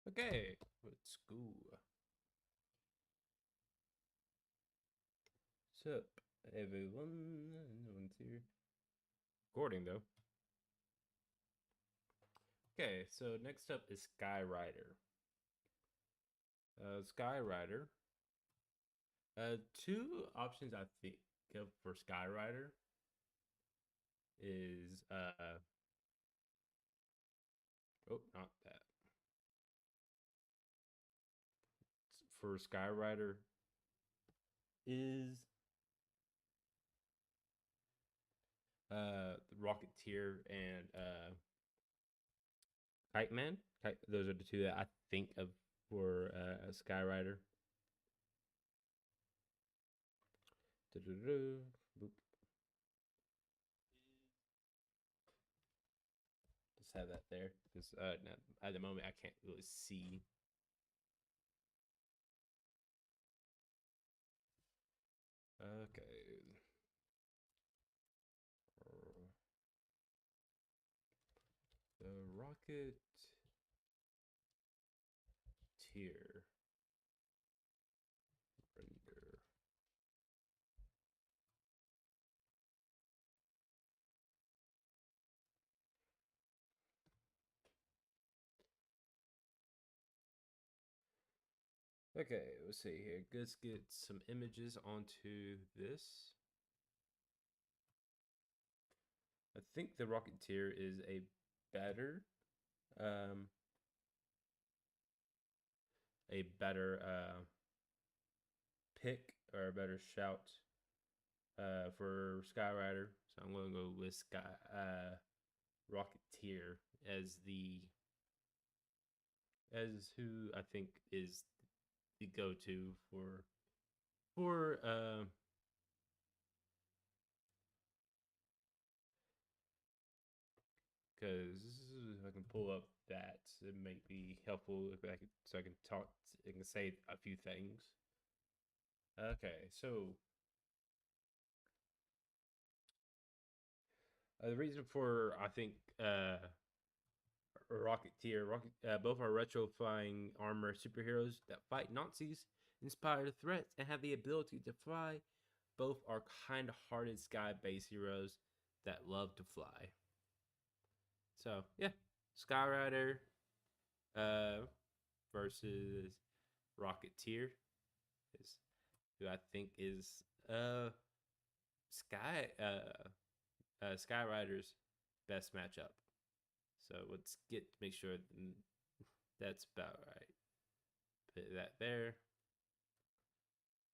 Okay, let's go. What's up, everyone? No one's here. Recording though. Okay, so next up is Skyrider. Skyrider. Two options I think of for Skyrider is oh, not that. For Skyrider is the Rocketeer and Kite Man. Those are the two that I think of for Skyrider. Boop. Just have that there because at the moment I can't really see. Okay. The Rocket Tier render. Okay, let's see here. Let's get some images onto this. I think the Rocketeer is a better um pick or a better shout for Skyrider. So I'm gonna go with Rocketeer as who I think is the go-to for because if I can pull up that, it might be helpful if I can, so I can talk. I can say a few things. Okay, so the reason for I think both are retro flying armor superheroes that fight Nazis, inspire threats, and have the ability to fly. Both are kind-hearted sky-based heroes that love to fly. So yeah, Skyrider uh, versus Rocketeer is who I think is Skyrider's best matchup. So let's make sure that's about right. Put that there.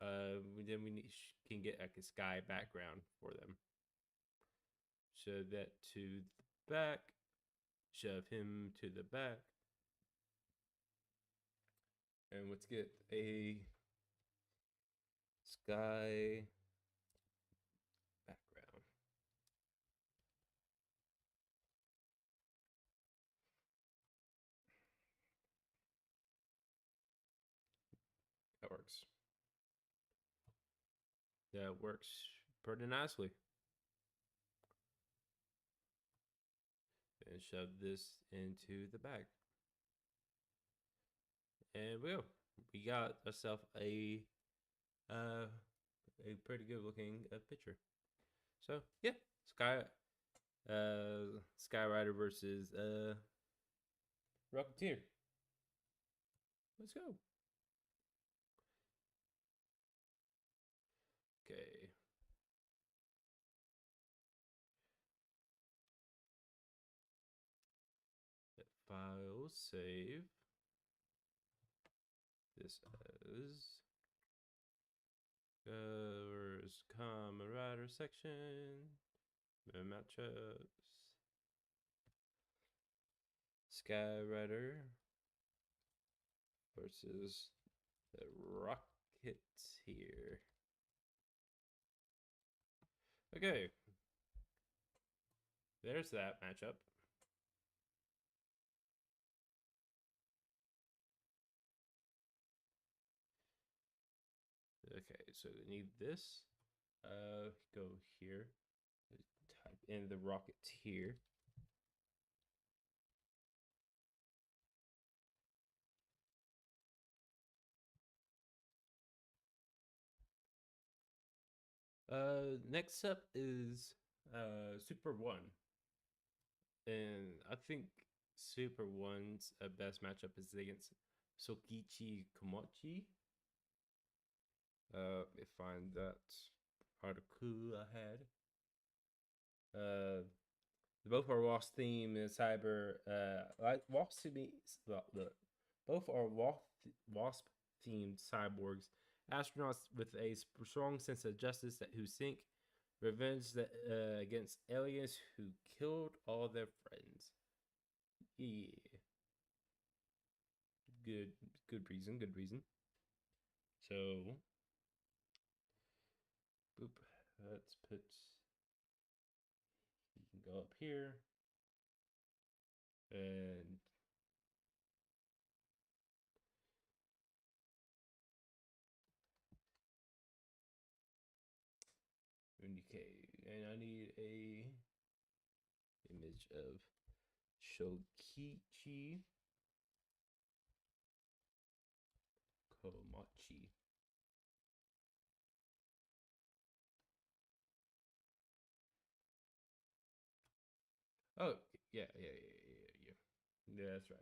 Then can get like a sky background for them. Shove that to the back. Shove him to the back. And let's get a sky background. That works. That works pretty nicely. And shove this into the bag. And we got ourselves a pretty good looking picture. So yeah, Skyrider versus Rocketeer. Let's go. Okay. That file save. This as where's Kamen Rider section? Matchups. Skyrider versus the Rocketeer. Okay. There's that matchup. Okay, so we need this. Go here. Type in the Rocketeer. Next up is Super One, and I think Super One's best matchup is against Sokichi Komachi. Let me find that article I had. Both are Wasp theme and cyber. Like Wasp to me, look, both are Wasp themed cyborgs, astronauts with a strong sense of justice that who seek revenge that against aliens who killed all their friends. Yeah, good, good reason, good reason. So, boop. Let's put. You can go up here and indicate, and I need a image of Shokichi Komachi. Oh, yeah. Yeah, that's right.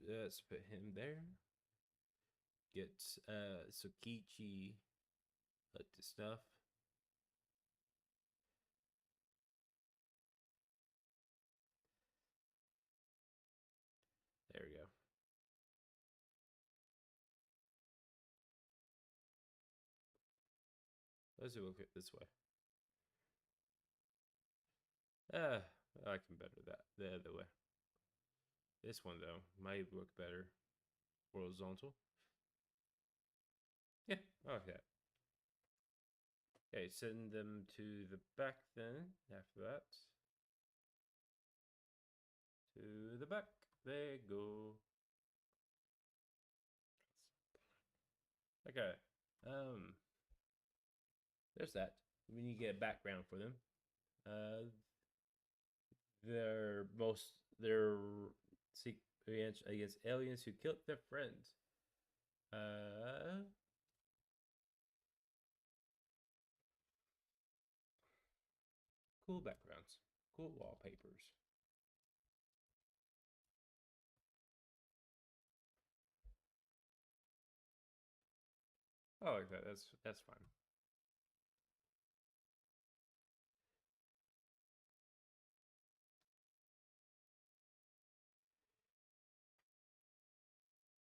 Let's put him there. Get Tsukichi the stuff. There we go. Let's look at it this way. I can better that the other way. This one though might look better horizontal. Yeah, I like that. Okay, send them to the back then. After that, to the back. There you go. Okay. Um, there's that. We need to get a background for them. Uh, their against aliens who killed their friends. Uh, cool backgrounds, cool wallpapers. I like that. That's fine.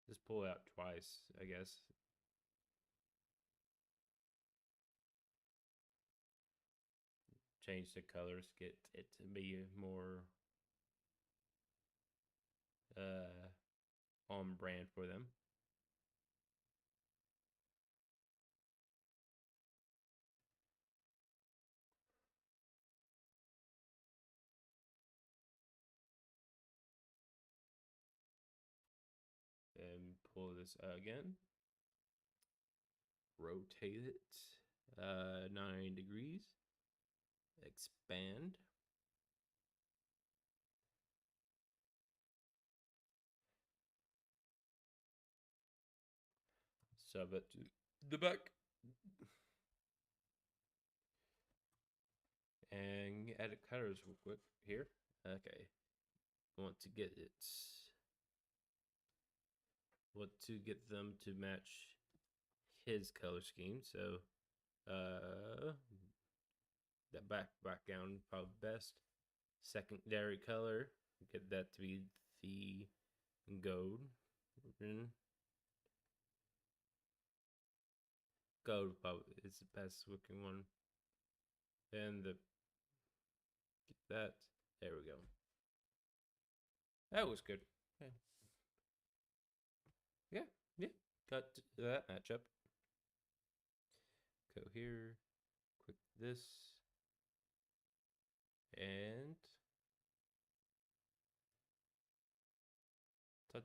Just pull it out twice, I guess. Change the colors, get it to be more on brand for them. And pull this again. Rotate it 9 degrees. Expand. Sub it to the back. And edit colors real quick here. Okay. Want to get it. Want to get them to match his color scheme. So that background probably best. Secondary color, get that to be the gold. Gold probably is the best looking one. And the get that. There we go. That was good. Okay. Yeah, yeah. Got that matchup. Go here. Click this. And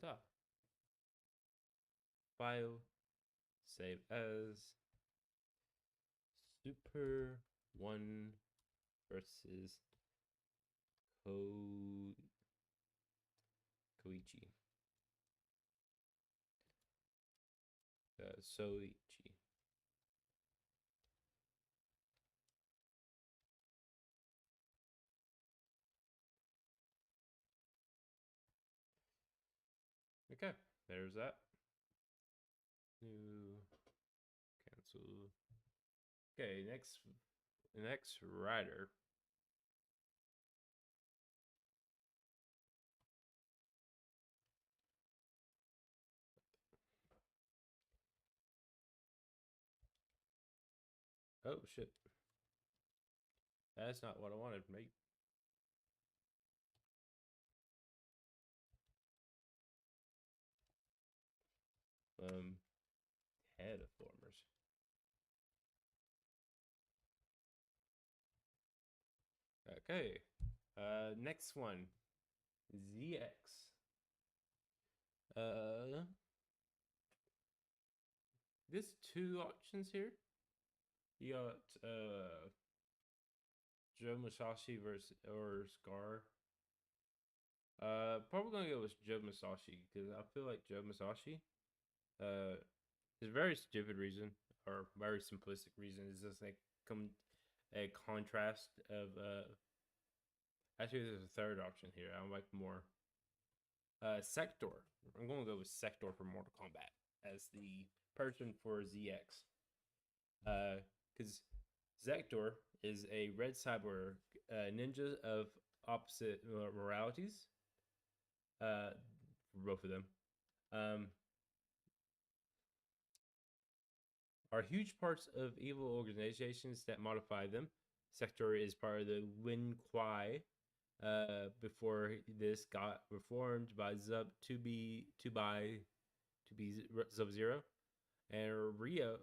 Ta-ta. File, save as Super 1 versus Ko- Koichi. Soichi. Okay, there's that. New cancel. Okay, next rider. Oh shit. That's not what I wanted, mate. Um Head of formers. Okay. Next one. ZX. Uh There's two options here. You got Joe Musashi versus or Scar. Probably gonna go with Joe Musashi because I feel like Joe Musashi. Uh, is a very stupid reason or very simplistic reason. Is just like a contrast of Actually, there's a third option here. I like more. Sector. I'm gonna go with Sector for Mortal Kombat as the person for ZX. Because Sector is a red cyborg ninja of opposite moralities. For both of them. Um, are huge parts of evil organizations that modify them. Sector is part of the Wen Kuai. Before this got reformed by Zub to be Sub Zero and Rio.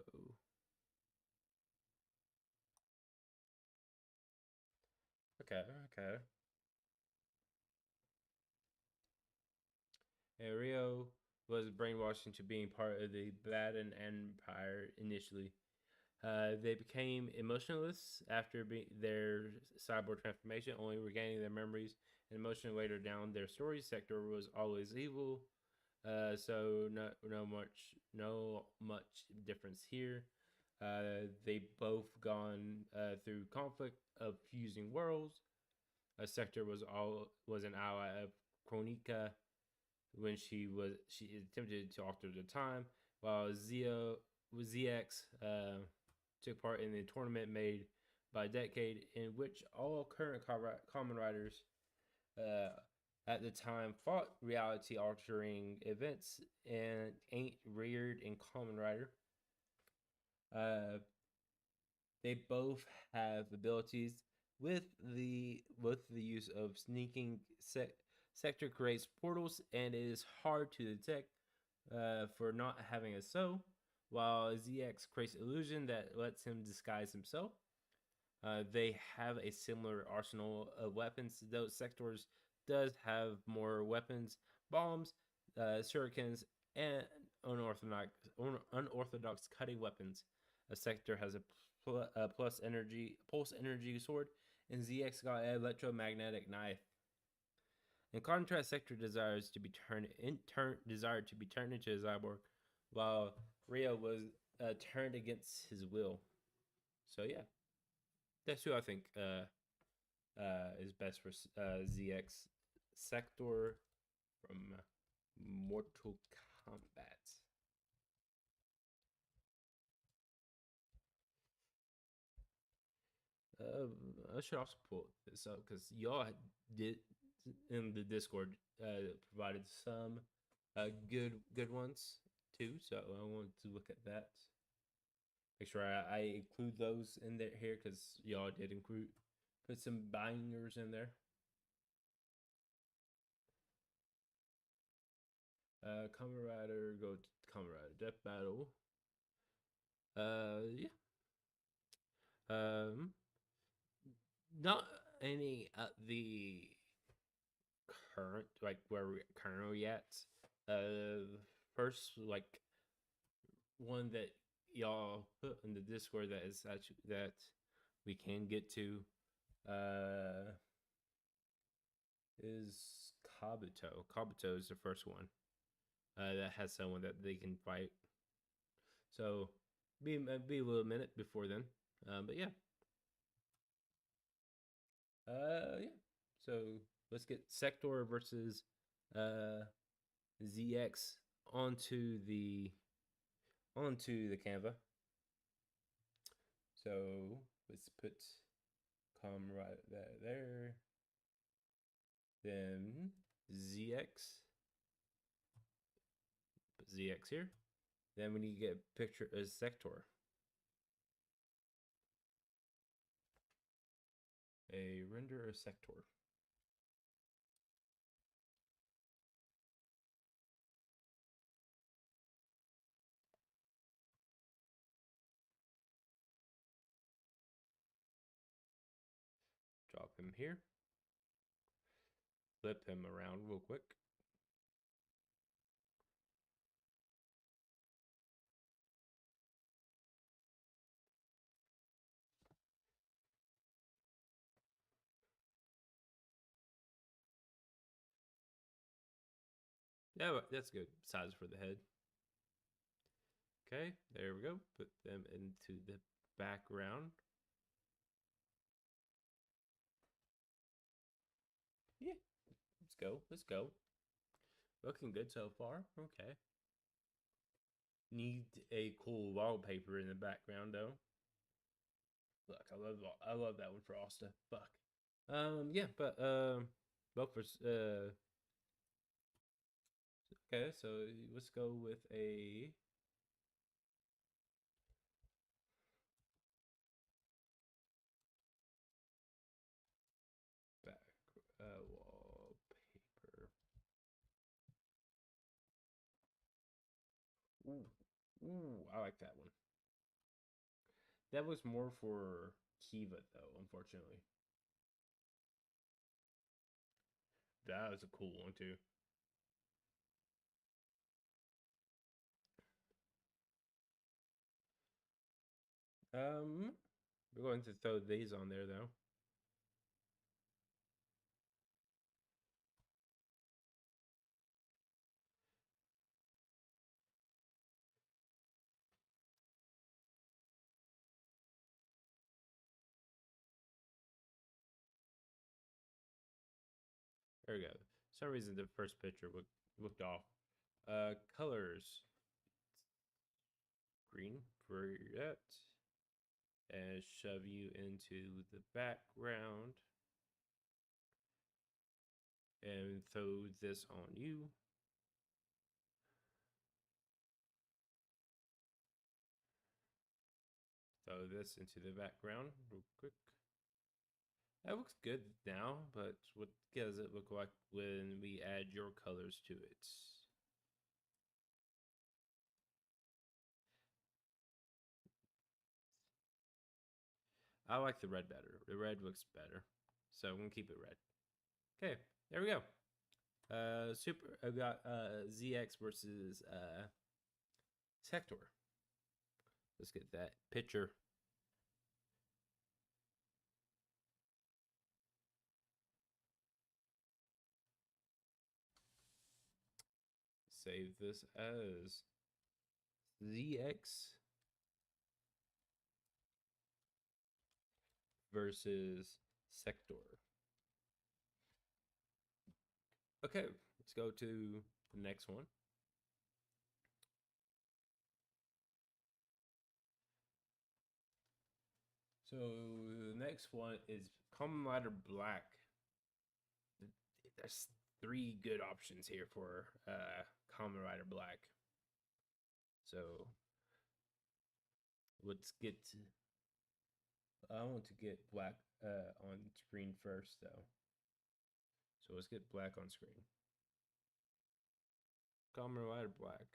Okay, okay. And Rio was brainwashed into being part of the Baden Empire initially. They became emotionless after their cyborg transformation, only regaining their memories and emotion later down their story. Sector was always evil, so no much difference here. They both gone through conflict of fusing worlds. Sector was an ally of Chronica when she attempted to alter the time, while ZX took part in the tournament made by Decade, in which all current Kamen Riders uh, at the time fought reality altering events and ain't reared in Kamen Rider. Uh, they both have abilities with the use of sneaking. Sector creates portals and is hard to detect for not having a soul, while ZX creates illusion that lets him disguise himself. They have a similar arsenal of weapons. Those sectors does have more weapons, bombs, shurikens, and unorthodox cutting weapons. A sector has a pulse energy sword, and ZX got an electromagnetic knife. In contrast, Sector desired to be turned into a cyborg, while Rio was turned against his will. So yeah, that's who I think is best for ZX Sector from Mortal Kombat. I should also pull this up because y'all did in the Discord provided some good ones too. So I want to look at that. Make sure I include those in there here because y'all did include put some bangers in there. Kamen Rider, go to Kamen Rider Death Battle. Yeah. Um, not any the current like where we're currently at. First, like one that y'all put in the Discord that is actually that we can get to uh is Kabuto. Kabuto is the first one that has someone that they can fight. So be a little minute before then. But yeah, yeah. So let's get Sector versus uh ZX onto the Canva. So let's put right there. Then ZX, put ZX here. Then we need to get a picture of Sector. A render of Sector. Drop him here. Flip him around real quick. Yeah, that's good size for the head. Okay, there we go. Put them into the background. Yeah, let's go. Let's go. Looking good so far. Okay. Need a cool wallpaper in the background though. Look, I love that one for Asta. Fuck. Yeah, but both for okay, so let's go with a back wallpaper. Ooh, ooh, I like that one. That was more for Kiva though, unfortunately. That was a cool one too. We're going to throw these on there though. There we go. For some reason the first picture looked off. Colors. Green for that. And shove you into the background. And throw this on you. Throw this into the background real quick. That looks good now, but what does it look like when we add your colors to it? I like the red better. The red looks better. So I'm gonna keep it red. Okay, there we go. Super I got ZX versus Sector. Let's get that picture. Save this as ZX versus Sector. Okay, let's go to the next one. So the next one is Kamen Rider Black. There's three good options here for Kamen Rider Black. So let's get. I want to get Black on screen first, though. So let's get Black on screen. Kamen Rider Black.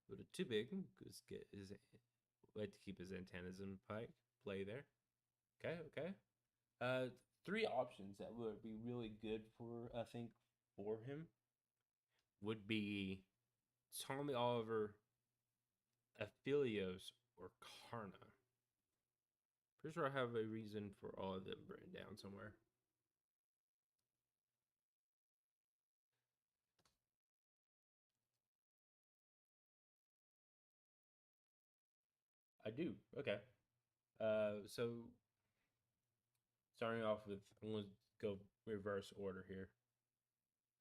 A little too big. Just get his like to keep his antennas in play there. Okay, okay. Uh, Three options that would be really good for I think for him would be Tommy Oliver, Aphelios, or Karna. Pretty sure I have a reason for all of them written down somewhere. I do. Okay. So starting off with, I'm going to go reverse order here.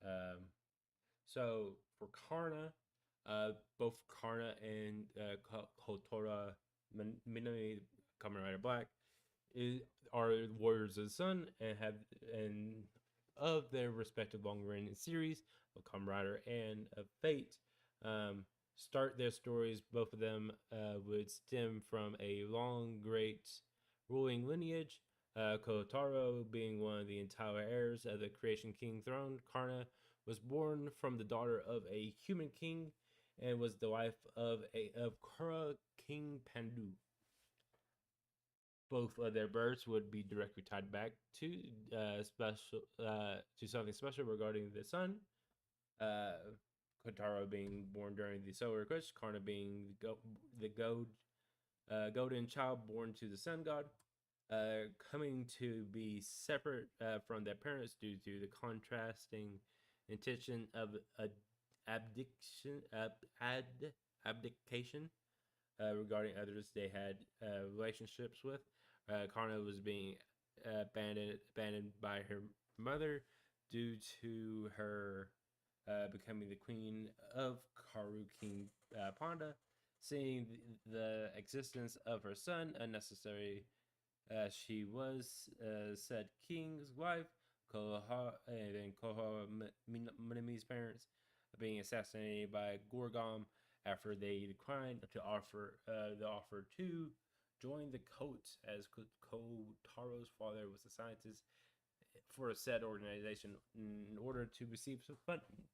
Um, so for Karna, both Karna and Kotora Minami Kamen Rider Black is, are warriors of the sun and have and of their respective long running series of Kamen Rider and of Fate. Um, Start their stories. Both of them would stem from a long, great ruling lineage. Kotaro being one of the entire heirs of the Creation King throne. Karna was born from the daughter of a human king and was the wife of Kura King Pandu. Both of their births would be directly tied back to special to something special regarding the sun. Uh, Kotaro being born during the solar eclipse, Karna being the golden child born to the sun god, coming to be separate from their parents due to the contrasting intention of abdication, abdication regarding others they had relationships with. Karna was being abandoned by her mother due to her becoming the queen of Karu King Panda, seeing the existence of her son unnecessary. She was said king's wife, Koha, and then Koha Minami's parents being assassinated by Gorgom after they declined to offer the offer to join the coat, as Kotaro's father was a scientist for a said organization in order to receive some funding.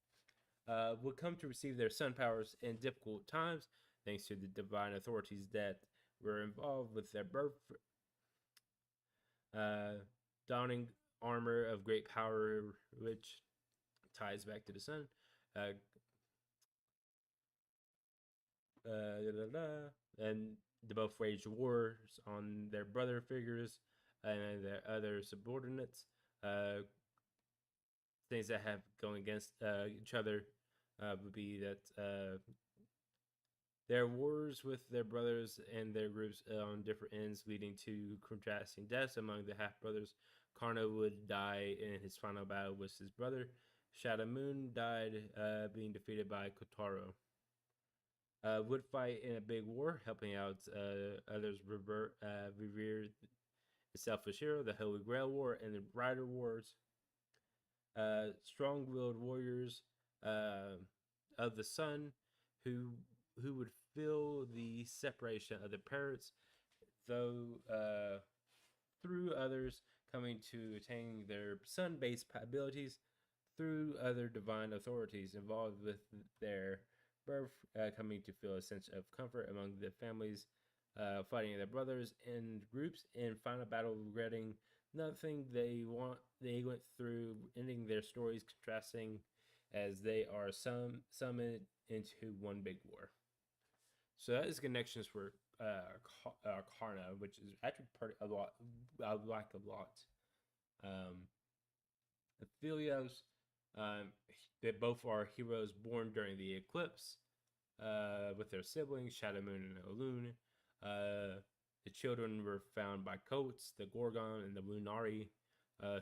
Would come to receive their sun powers in difficult times thanks to the divine authorities that were involved with their birth. Uh, Donning armor of great power, which ties back to the sun. Uh, and they both waged wars on their brother figures and their other subordinates. Things that have going against each other would be that their wars with their brothers and their groups on different ends, leading to contrasting deaths among the half brothers. Karna would die in his final battle with his brother. Shadow Moon died being defeated by Kotaro. Would fight in a big war, helping out others revere the Selfish Hero, the Holy Grail War, and the Rider Wars. Strong-willed warriors of the sun who would feel the separation of the parents, though through others coming to attain their sun-based abilities through other divine authorities involved with their birth, coming to feel a sense of comfort among the families, fighting their brothers in groups, and final battle regretting nothing they went through, ending their stories contrasting as they are summoned into one big war. So that is connections for Karna, which is actually a lot. I like a lot. Um, Aphelios, they both are heroes born during the eclipse with their siblings, Shadow Moon and Elune. The children were found by Coats, the Gorgon, and the Lunari,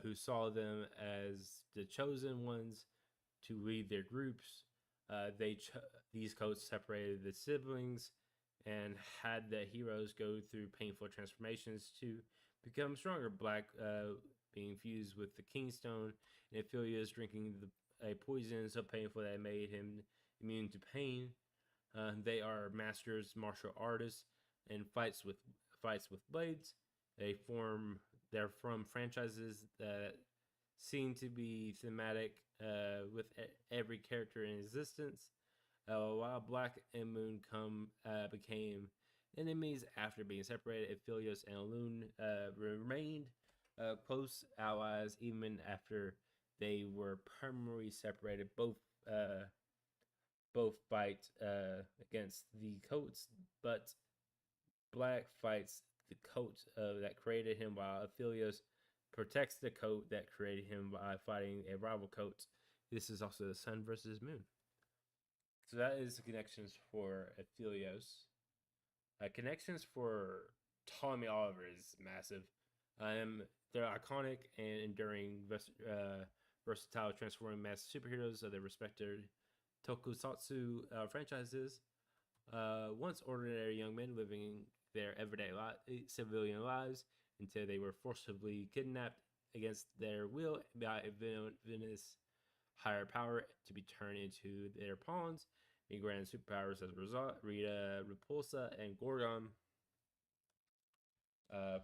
who saw them as the chosen ones to lead their groups. These Coats separated the siblings and had the heroes go through painful transformations to become stronger. Black being fused with the Kingstone, and Aphelios drinking a poison so painful that it made him immune to pain. They are masters, martial artists, and fights with blades. They're from franchises that seem to be thematic with every character in existence. While Black and Moon became enemies after being separated, Aphelios and Elune remained close allies even after they were permanently separated. Both fight against the coats, but Black fights the coat that created him, while Aphelios protects the coat that created him by fighting a rival coat. This is also the sun versus moon. So that is the connections for Aphelios. Connections for Tommy Oliver is massive. They're iconic and enduring, versatile, transforming mass superheroes of their respective tokusatsu franchises. Once ordinary young men living their civilian lives until they were forcibly kidnapped against their will by a villainous higher power to be turned into their pawns and granted superpowers as a result. Rita Repulsa and Gorgon uh,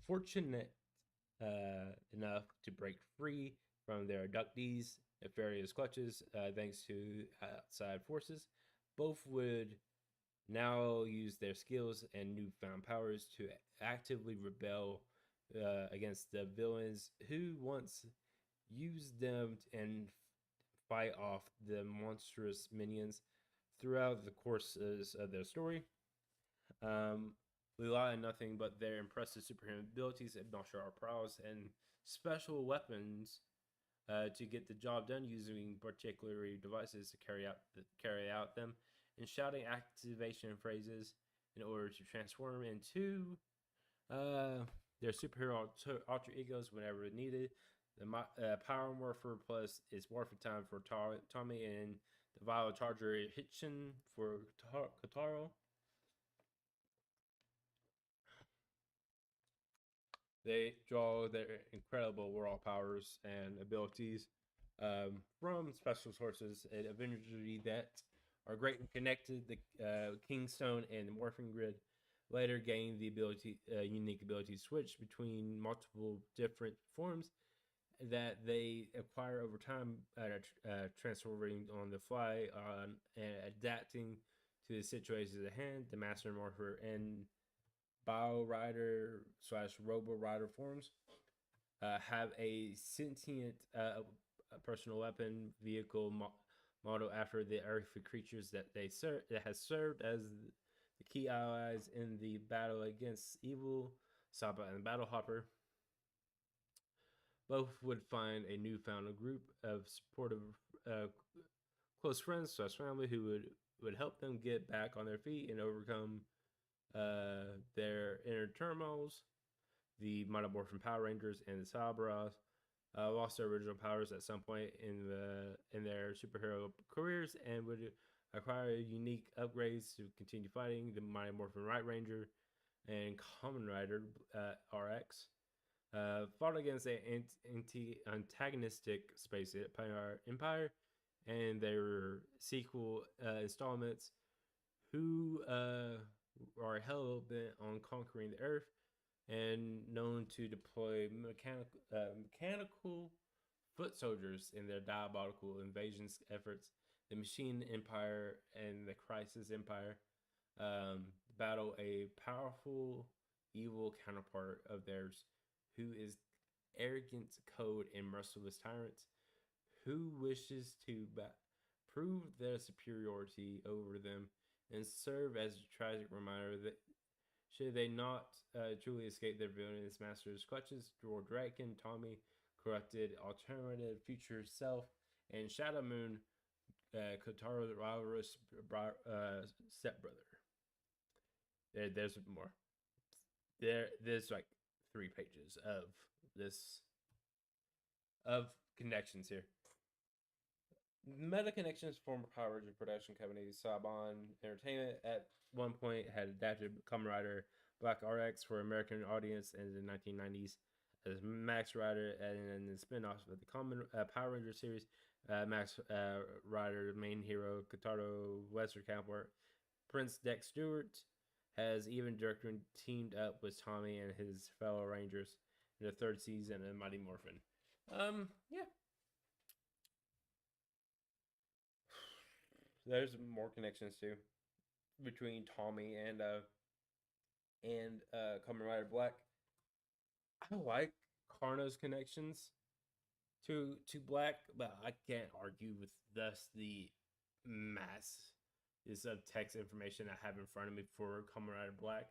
fortunate enough to break free from their abductees' nefarious clutches thanks to outside forces. Both would now use their skills and newfound powers to actively rebel against the villains who once used them and fight off the monstrous minions throughout the courses of their story. Um, rely on nothing but their impressive superhuman abilities and martial art prowess and special weapons to get the job done, using particular devices to carry out them, and shouting activation phrases in order to transform into uh, their superhero alter egos whenever needed. The Power Morpher Plus is morphin time for Tommy, and the Vile Charger Hitchin for Kataro. They draw their incredible world powers and abilities from special sources and imagery that are greatly connected. The Kingstone and the Morphing Grid later gained the unique ability to switch between multiple different forms that they acquire over time, transferring on the fly and adapting to the situations at hand. The Master Morpher and Bio Rider slash Robo Rider forms have a sentient personal weapon vehicle model after the earthly creatures that that has served as the key allies in the battle against evil. Saba and Battle Hopper both would find a newfound group of supportive, uh, close friends slash family who would help them get back on their feet and overcome their inner turmoils. The Mighty Morphin Power Rangers and the Sabras lost their original powers at some point in their superhero careers and would acquire unique upgrades to continue fighting. The Mighty Morphin Right Ranger and Kamen Rider RX fought against an antagonistic space empire and their sequel installments, who are hell bent on conquering the Earth and known to deploy mechanical foot soldiers in their diabolical invasion efforts. The Machine Empire and the Crisis Empire battle a powerful evil counterpart of theirs, who is arrogant, cold, and merciless tyrants who wishes to prove their superiority over them and serve as a tragic reminder that should they not truly escape their villainous master's clutches, Draken, Tommy, corrupted alternative future self, and Shadow Moon, Kotaro's rivalrous stepbrother. There's more. There's like 3 pages of this of connections here. Meta Connections, former Power Rangers production company Saban Entertainment, at one point had adapted Kamen Rider Black RX for American audience in the 1990s as Max Rider, and then the spin-offs of the Kamen Power Ranger series, Max Rider main hero Kotaro Western counterpart Prince Dex Stewart has even directly teamed up with Tommy and his fellow Rangers in the third season of Mighty Morphin. Yeah, there's more connections too between Tommy and and Kamen Rider Black. I like Karno's connections to Black, but I can't argue with thus the mass is of text information I have in front of me for Kamen Rider Black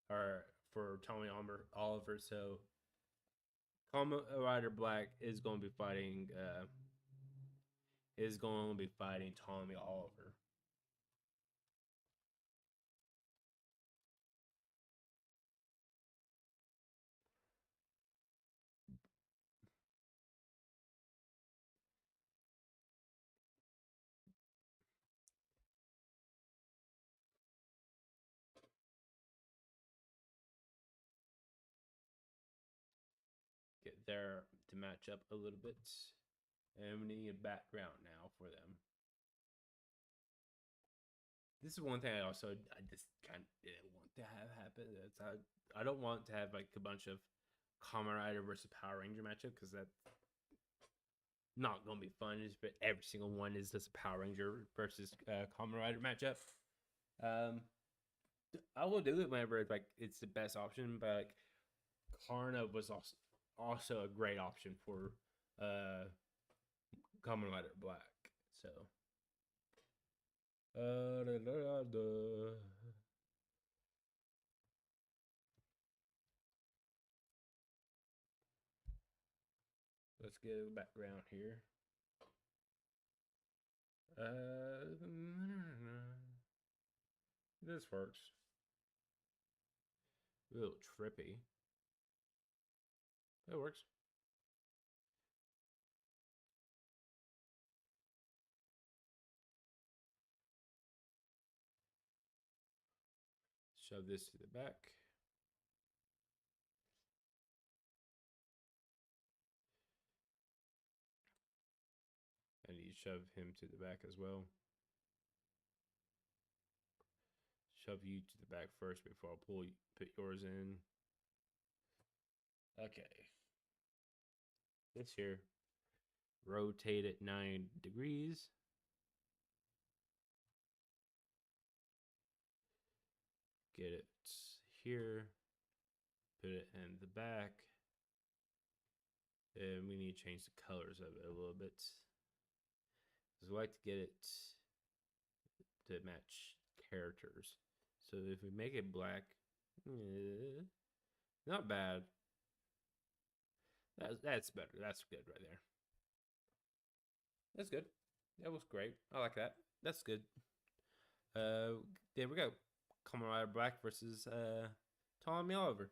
or for Tommy Oliver. So Kamen Rider Black is going to be fighting Tommy Oliver. Get there to match up a little bit. And we need a background now for them. This is one thing I just kind of didn't want to have happen. I don't want to have like a bunch of Kamen Rider versus Power Ranger matchup because that's not gonna be fun. But every single one is just a Power Ranger versus Kamen Rider matchup. Um, I will do it whenever it's the best option. But like Karna was also a great option for uh Kamen Rider Black. So. Let's get a background here. This works. A little trippy. That works. Shove this to the back. I need to shove him to the back as well. Shove you to the back first before I put yours in. Okay. This here. Rotate it 9 degrees. Get it here. Put it in the back. And we need to change the colors of it a little bit. Because we like to get it to match characters. So if we make it black, not bad. That's better. That's good right there. That's good. That was great. I like that. That's good. There we go. Kamen Rider Black versus Tommy Oliver.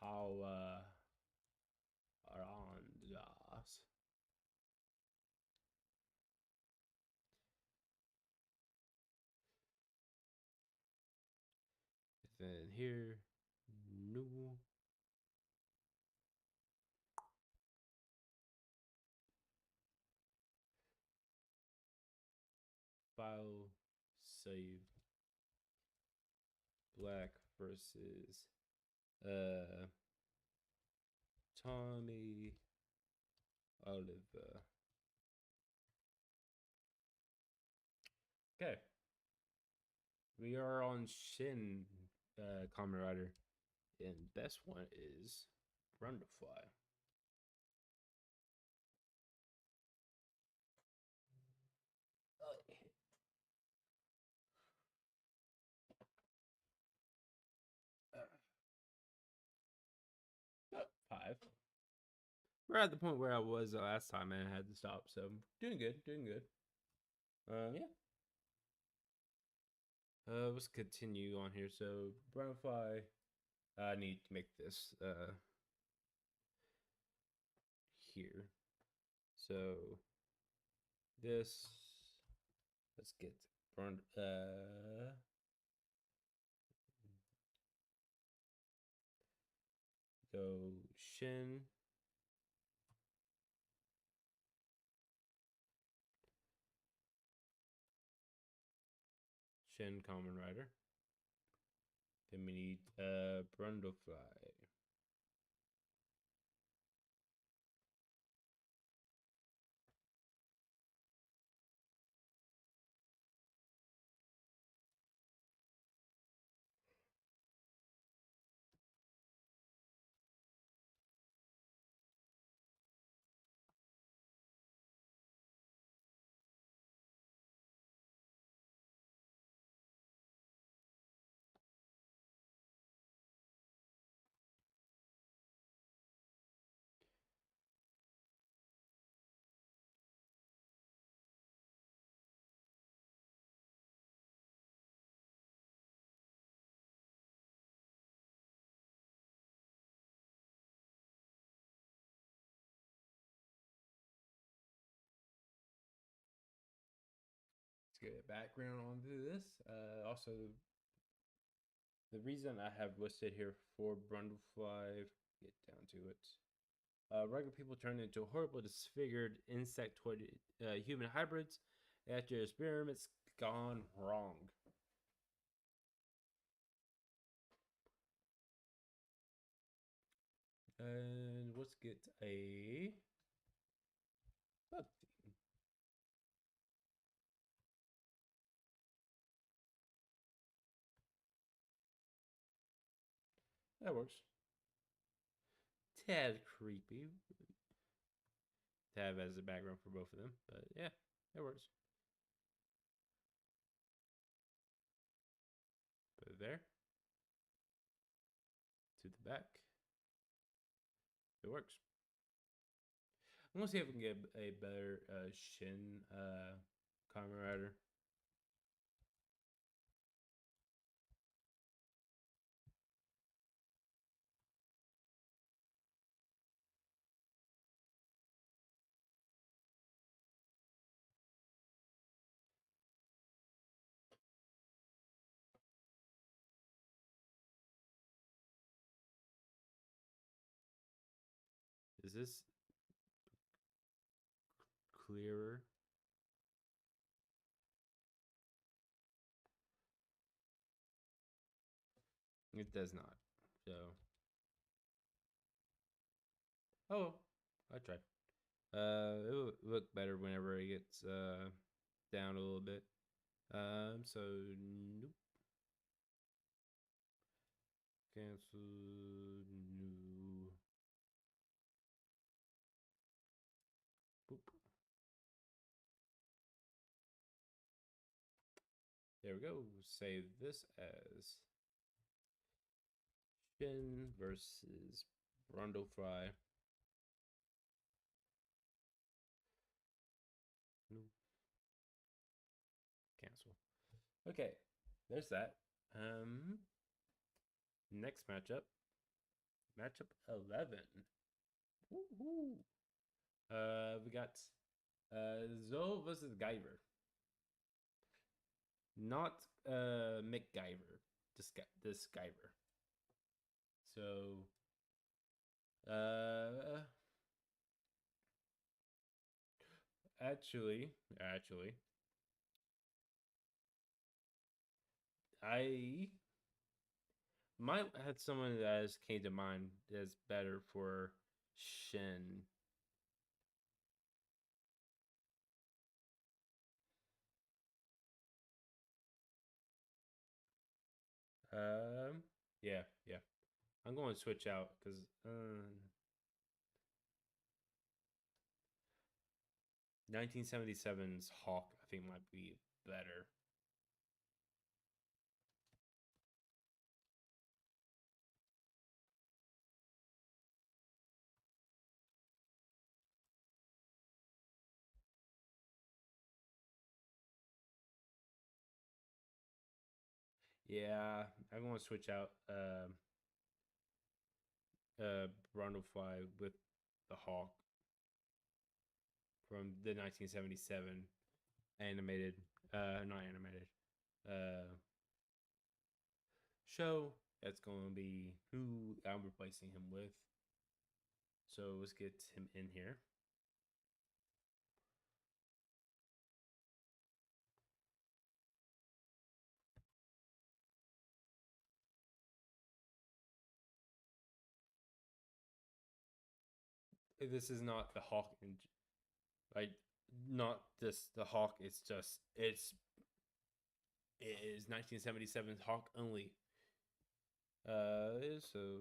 Power Rangers. Then here, new file, save. Black versus Tommy Oliver. Okay. We are on Shin Kamen Rider. And best one is Run to Fly. Five. We're at the point where I was the last time and I had to stop, so doing good, doing good. Yeah. Let's continue on here. So Brownfly, I need to make this here. So this, let's get front go Shin. Shin Kamen Rider. Then we need Brundlefly. Let's get a background onto this. Also, the reason I have listed here for Brundlefly, get down to it. Regular people turn into horrible, disfigured, insectoid human hybrids after experiments gone wrong. And let's get a sub theme. That works. Tad creepy to have as a background for both of them, but yeah, it works. Put it there. To the back. It works. I'm gonna see if we can get a better Shin Kamen Rider. Is this clearer? It does not. So, oh, I tried. It will look better whenever it gets down a little bit. So nope. Cancel. No. Boop. There we go. Save this as Shin versus Brundlefly. No. Cancel. Okay, there's that. Next matchup. Matchup 11. Woo-hoo. We got Zoe versus Guyver. Not McGyver. This Guyver. So actually I might have someone that has came to mind that's better for Shin. Yeah, yeah. I'm going to switch out because 1977's Hawk I think might be better. Yeah, I'm going to switch out Brundlefly with the Hawk from the 1977 animated, not animated, show. That's going to be who I'm replacing him with. So let's get him in here. This is not the Hawk, like not this the Hawk. It's just it is 1977's Hawk only. So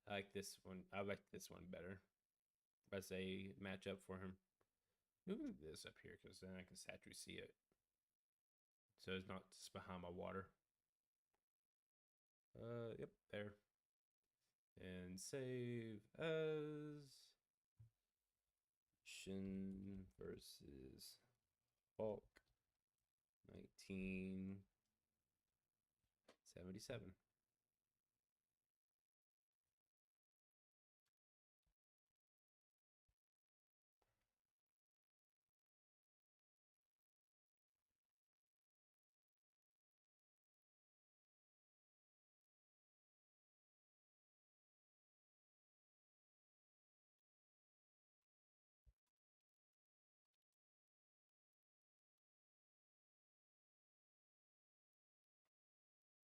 I like this one. I like this one better as a matchup for him. Moving this up here because then I can actually see it, so it's not just behind my water. Yep, there. And save as Shin versus Hulk 1977.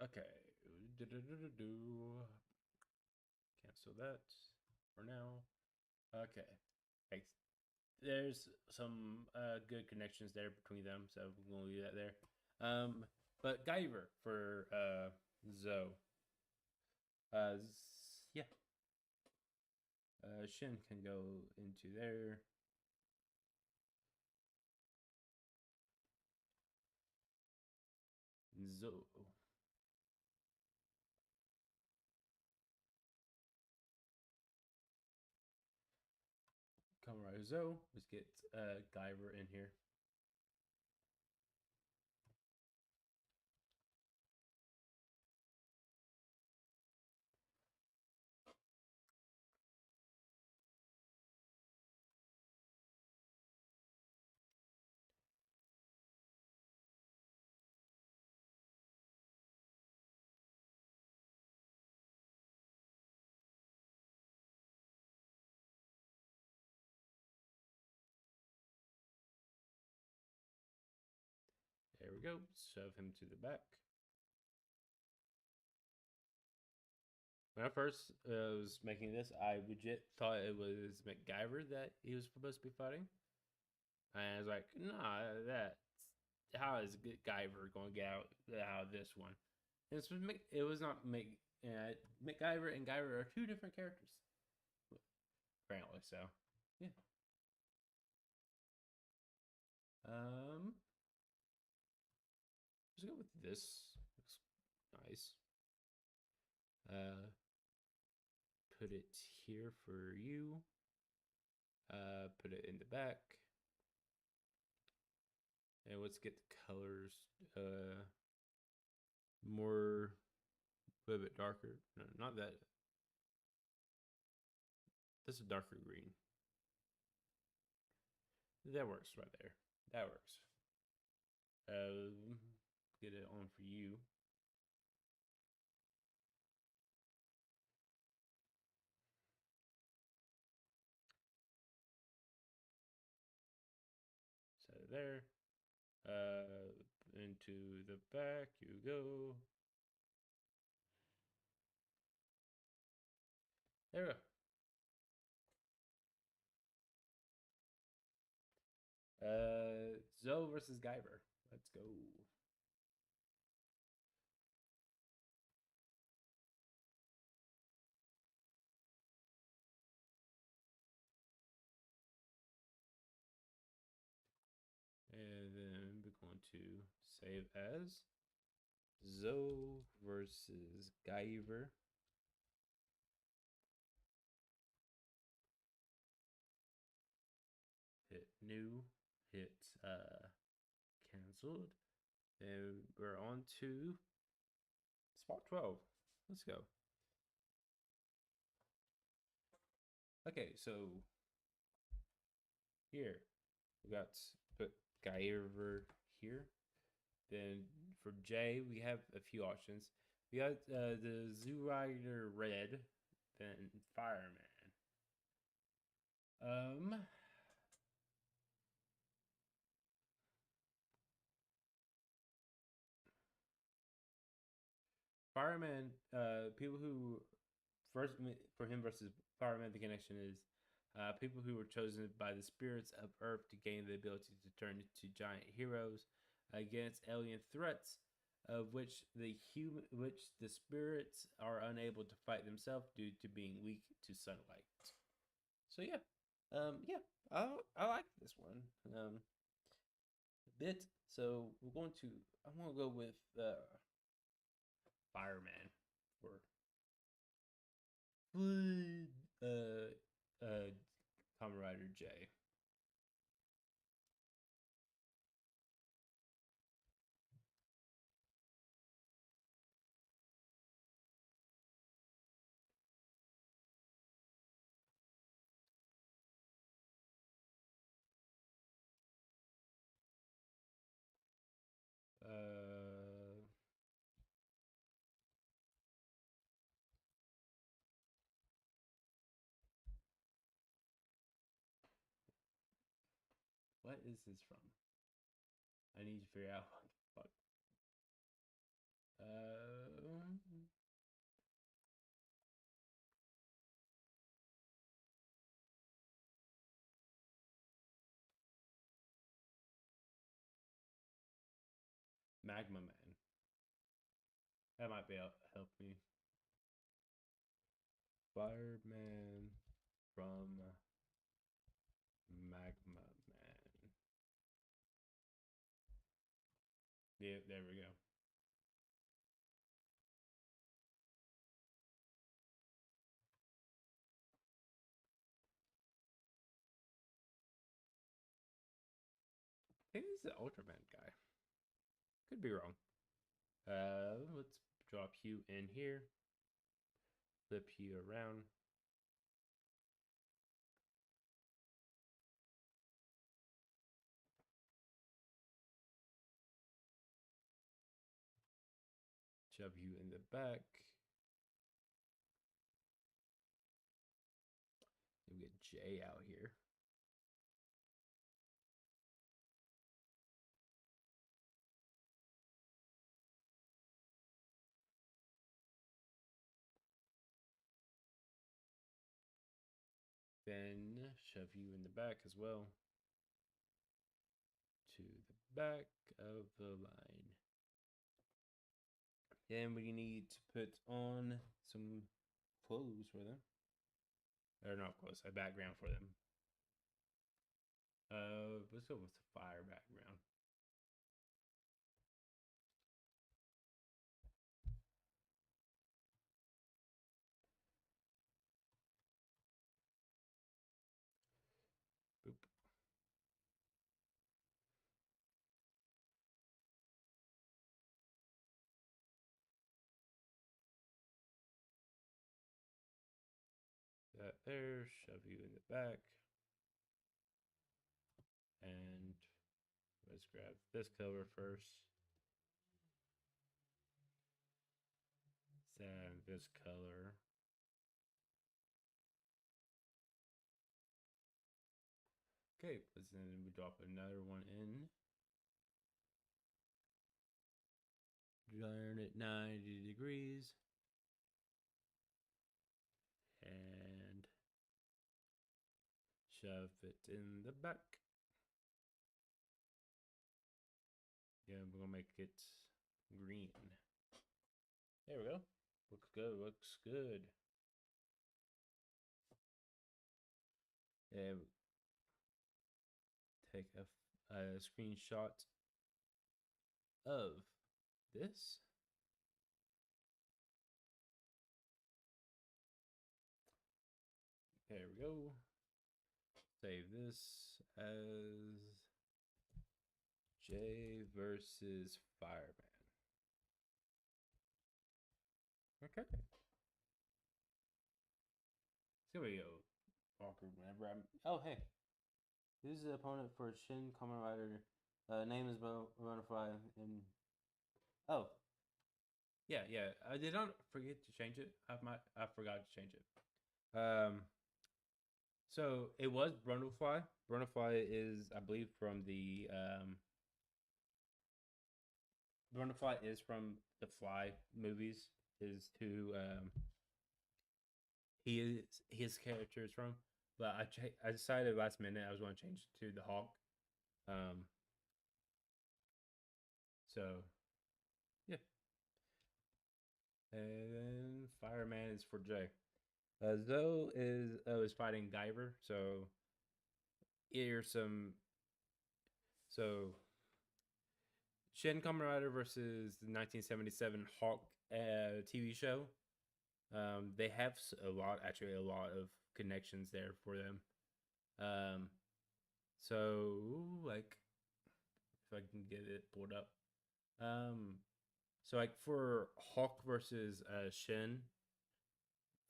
Okay. Cancel that for now. Okay. Thanks. There's some good connections there between them, so we're gonna leave that there. But Guyver for Zoe. Yeah. Shin can go into there. Zoe. Come right, Zoe. Let's get Guyver in here. There we go. Shove him to the back. When I first was making this, I legit thought it was MacGyver that he was supposed to be fighting. And I was like, nah, that how is MacGyver going to get out of this one? And it was not MacGyver and Guyver are two different characters, apparently. So, yeah. Let's go with this. Looks nice. Put it here for you. Put it in the back. And let's get the colors more a little bit darker. No, not that. This is darker green. That works right there. That works. Get it on for you. Set it there. Into the back you go. There we go. Zoe versus Guyver. Let's go. And then we're going to save as Zoe versus Guyver. Hit new, hit canceled. And we're on to spot 12. Let's go. Okay, so here we got put Guyver here. Then for J, we have a few options. We got the Zoo Rider Red, then Fireman. Fireman, people who first for him versus Fireman, the connection is people who were chosen by the spirits of Earth to gain the ability to turn into giant heroes against alien threats, of which the spirits are unable to fight themselves due to being weak to sunlight. So yeah, yeah, I like this one a bit. So I'm gonna go with Fireman for uh Kamen Rider J. Uh, what is this from? I need to figure out. Fuck. Uh, Magma Man. That might be help me. Fireman from Magma Man. Yeah, there we go. I think this is the Ultraman guy. Could be wrong. Let's drop you in here. Flip you around. Shove you in the back. We get J out here. Then shove you in the back as well. To the back of the line. Then we need to put on some clothes for them. Or not clothes, a background for them. Let's go with the fire background. Boop. That there, shove you in the back. And let's grab this cover first. Then this color. Okay, but then we drop another one in. Turn it 90 degrees. And shove it in the back. Yeah, we're gonna make it green. There we go. Looks good, looks good. Yeah, take a screenshot of this. There we go. Save this as J versus Fireman. Okay. So we go. Awkward whenever I'm. Oh, hey. This is the opponent for Shin Kamen Rider. Name is Bonafide. And. Oh. Yeah, yeah. I did not forget to change it. I forgot to change it. So it was Brundlefly. Brundlefly is, I believe, from the Brundlefly is from the Fly movies. His two his character is from. But I decided last minute I was going to change it to the Hawk. Um, so yeah, and then Fireman is for Jay. Zoe is fighting Guyver. So here's some. So Shin Kamen Rider versus the 1977 Hawk TV show. They have a lot of connections there for them. Um, so like, if I can get it pulled up. Um, so like for Hawk versus Shin,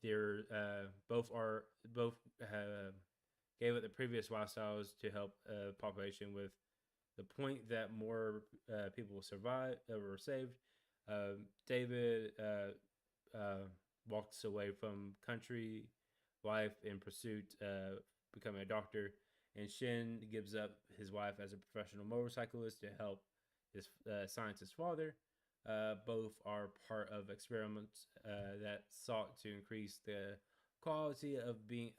they're both gave up the previous lifestyles to help population with the point that more people will survive or were saved. David walks away from country life in pursuit becoming a doctor, and Shin gives up his wife as a professional motorcyclist to help his scientist father. Both are part of experiments that sought to increase the quality of the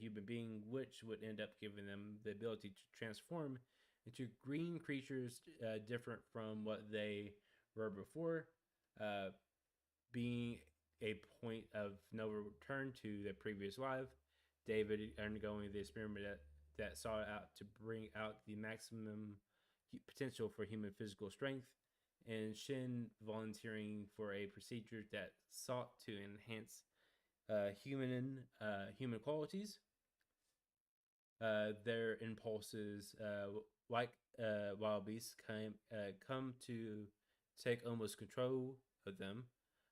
human being, which would end up giving them the ability to transform into green creatures different from what they were before, uh, being a point of no return to the previous life. David undergoing the experiment that sought out to bring out the maximum potential for human physical strength, and Shin volunteering for a procedure that sought to enhance human qualities. Their impulses, like wild beasts, come to take almost control of them,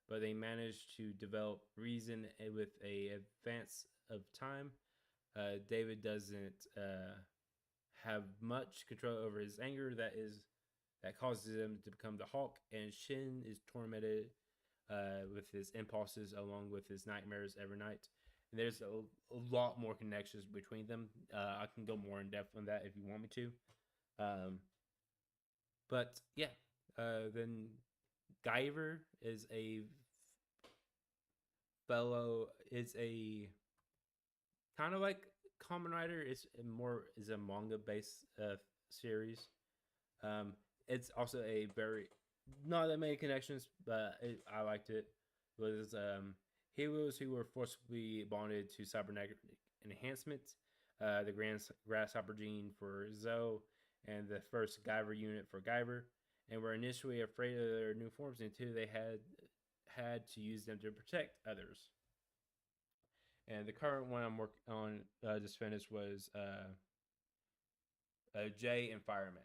but they manage to develop reason with a advance of time. David doesn't have much control over his anger that causes him to become the Hawk, and Shin is tormented with his impulses along with his nightmares every night. And there's a lot more connections between them. I can go more in depth on that if you want me to. Um, but yeah, then Guyver is a kind of like Kamen Rider. It's more is a manga based series. Um, it's also a very not that many connections, but I liked it. It was heroes who were forcibly bonded to cybernetic enhancement, the Grand Grasshopper gene for Zoe, and the first Guyver unit for Guyver, and were initially afraid of their new forms until they had to use them to protect others. And the current one I'm working on just finished was Jay and Fireman.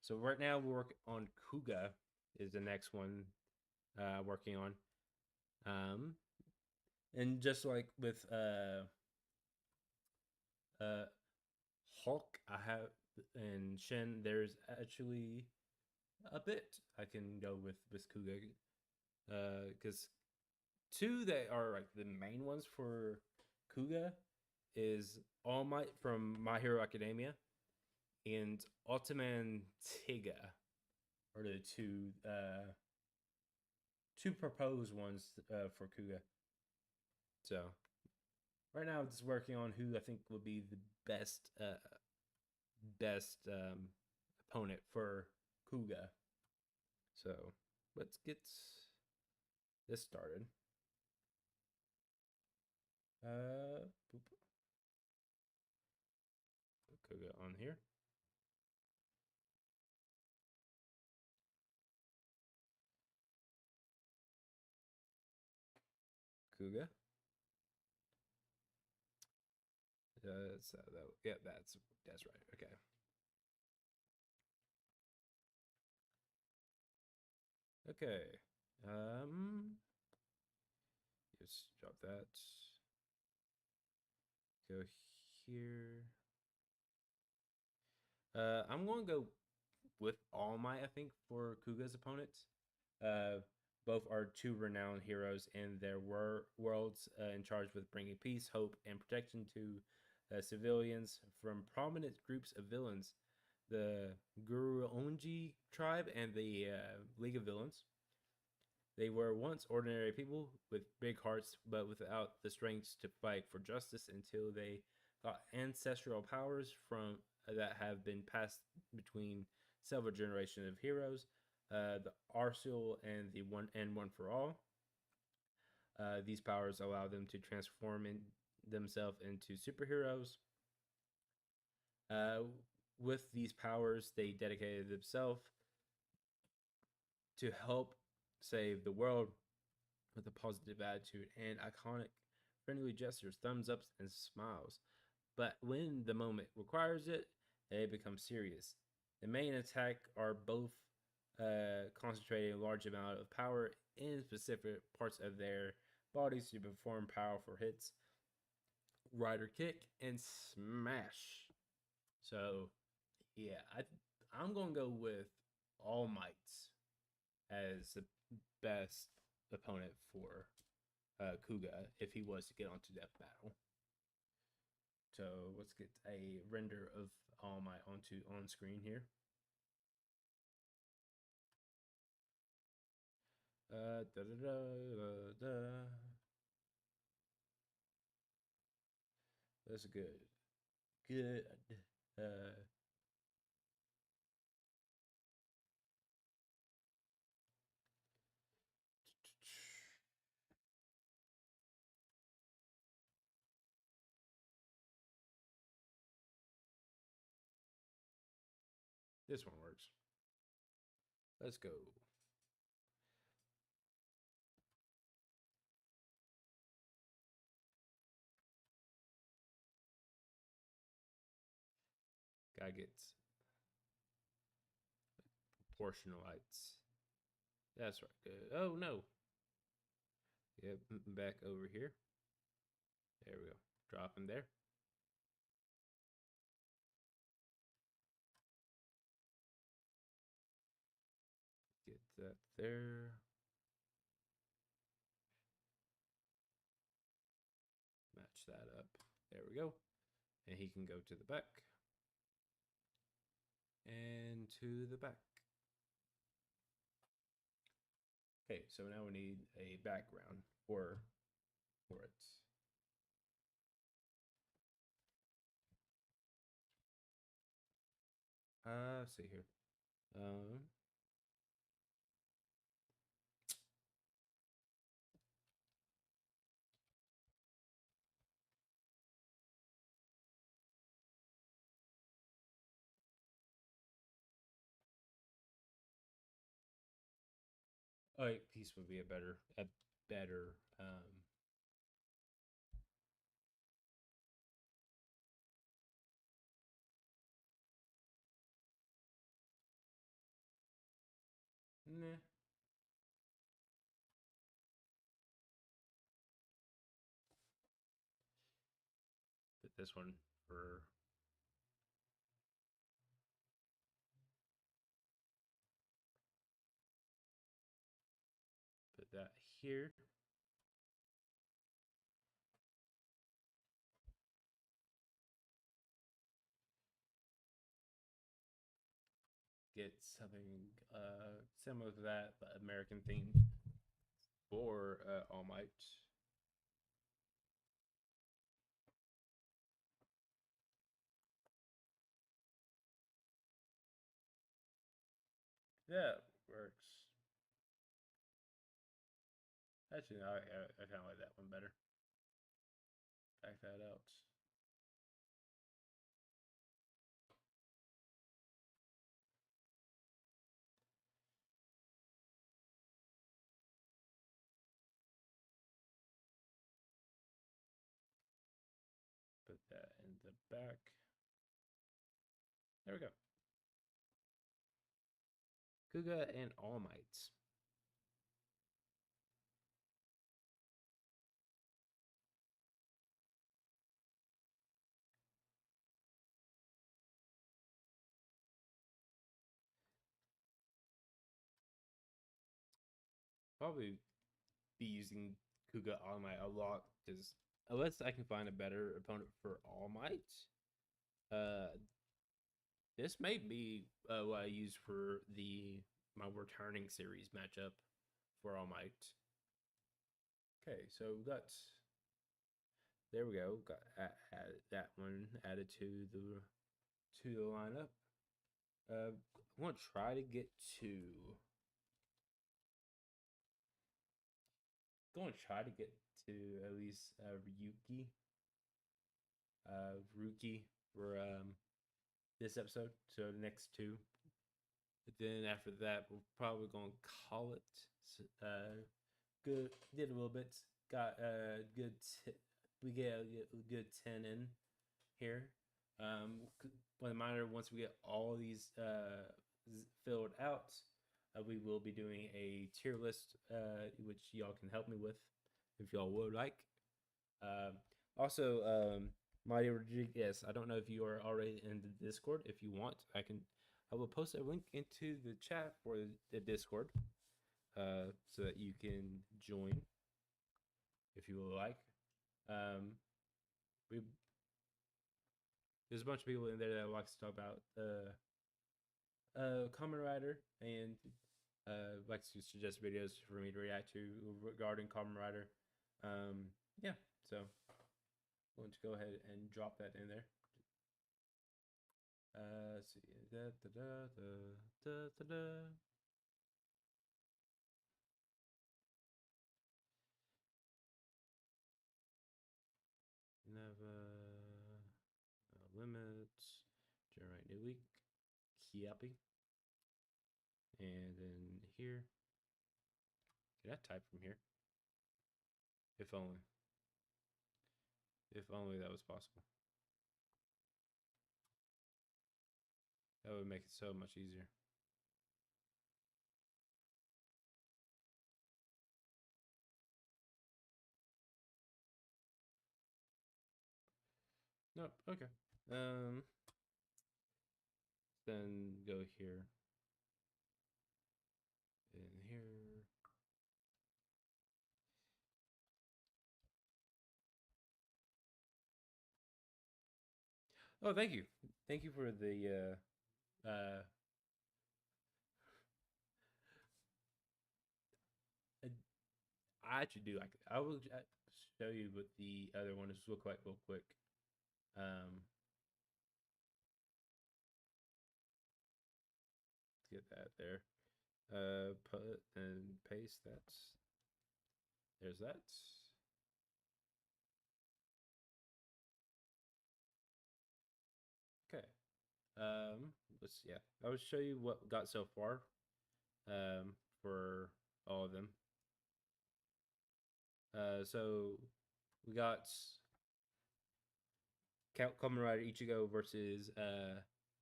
So right now we're working on Kuga is the next one working on. Um, and just like with uh, Hulk, I have and Shin, there's actually a bit I can go with Kuga because two that are like the main ones for Kuga is All Might from My Hero Academia and Ultraman Tiga are the two proposed ones for Kuga. So right now, I'm just working on who I think will be the best opponent for Kuga. So let's get this started. Boop. Put Kuga on here. Kuga. Yeah, that's right. Okay. Okay. Just drop that. Go here. I'm going to go with All Might, I think, for Kuga's opponents. Uh, both are two renowned heroes in their worlds in charge with bringing peace, hope, and protection to civilians from prominent groups of villains, the Guru Onji tribe and the League of Villains. They were once ordinary people with big hearts, but without the strength to fight for justice until they got ancestral powers from that have been passed between several generations of heroes. The Arsenal and the One for All. These powers allow them to transform themselves into superheroes. Uh, with these powers, they dedicated themselves to help save the world with a positive attitude and iconic friendly gestures, thumbs ups, and smiles. But when the moment requires it, they become serious. The main attack are both concentrating a large amount of power in specific parts of their bodies to perform powerful hits, rider kick, and smash. So, yeah, I'm gonna go with All Might as the best opponent for Kuga if he was to get onto Death Battle. So let's get a render of All Might onto on screen here. Da, da, da, da. That's good. Good. Uh, this one works. Let's go. Guy gets proportional lights. That's right. Good. Oh no. Yep. Back over here. There we go. Drop him there. Get that there. Match that up. There we go. And he can go to the back. And to the back. Okay, so now we need a background for it. Let's see here. Oh, piece would be a better. Nah. Put this one for. Put that here. Get something similar to that, but American themed for All Might. Yeah, works. Actually, I kind of like that one better. Back that out. Put that in the back. There we go. Kuga and All Might. Probably be using Kuga All Might a lot because unless I can find a better opponent for All Might, uh, this may be what I use for the my returning series matchup for All Might. Okay, so that's there we go. Got that one added to the lineup. I want to try to get to. Going to try to get to at least Ruki for this episode. So the next two. But then after that, we're probably gonna call it. Good. Did a little bit. Got a good. We get a good 10 in here. One reminder: once we get all these filled out, we will be doing a tier list, which y'all can help me with if y'all would like. Also, Mighty Rodriguez, I don't know if you are already in the Discord. If you want, I will post a link into the chat for the Discord, so that you can join if you would like. We There's a bunch of people in there that likes to talk about Kamen Rider and likes to suggest videos for me to react to regarding Kamen Rider. Yeah, so I'm going to go ahead and drop that in there. Let's see. Never limits. Generate new week. Kiapi. And then here. Can I type from here? If only. If only that was possible. That would make it so much easier. Nope. Okay. Then go here. And here. Oh, thank you. Thank you for the I actually do like it. I will show you what the other one is look like real quick. Get that there. Put and paste that. There's that. Okay. Let's yeah. I will show you what we got so far. For all of them. So we got Kamen Rider Ichigo versus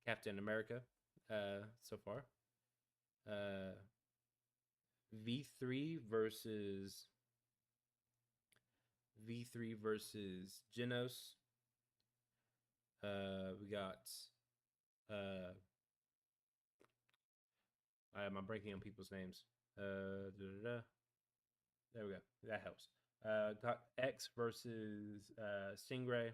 Captain America. So far. V3 versus Genos. We got I'm breaking on people's names. There we go. That helps. Got X versus Stingray.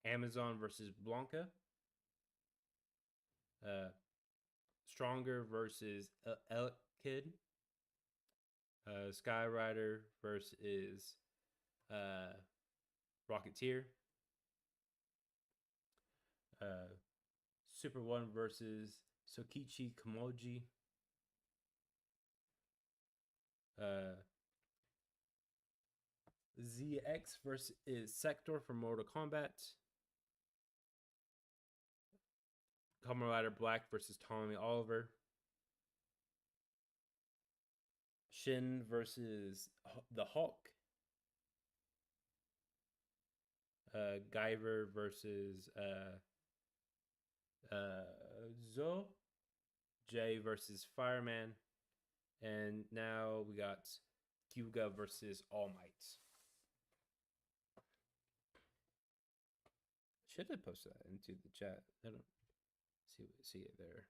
Amazon versus Blanca. Stronger versus Elk Kid. Sky Rider versus Rocketeer. Super One versus Sokichi Kamoji. ZX versus Sector from Mortal Kombat. Kamen Rider Black versus Tommy Oliver. Shin versus the Hulk. Guyver versus Zo. Jay versus Fireman. And now we got Hyuga versus All Might. Should have posted that into the chat. I don't see it there.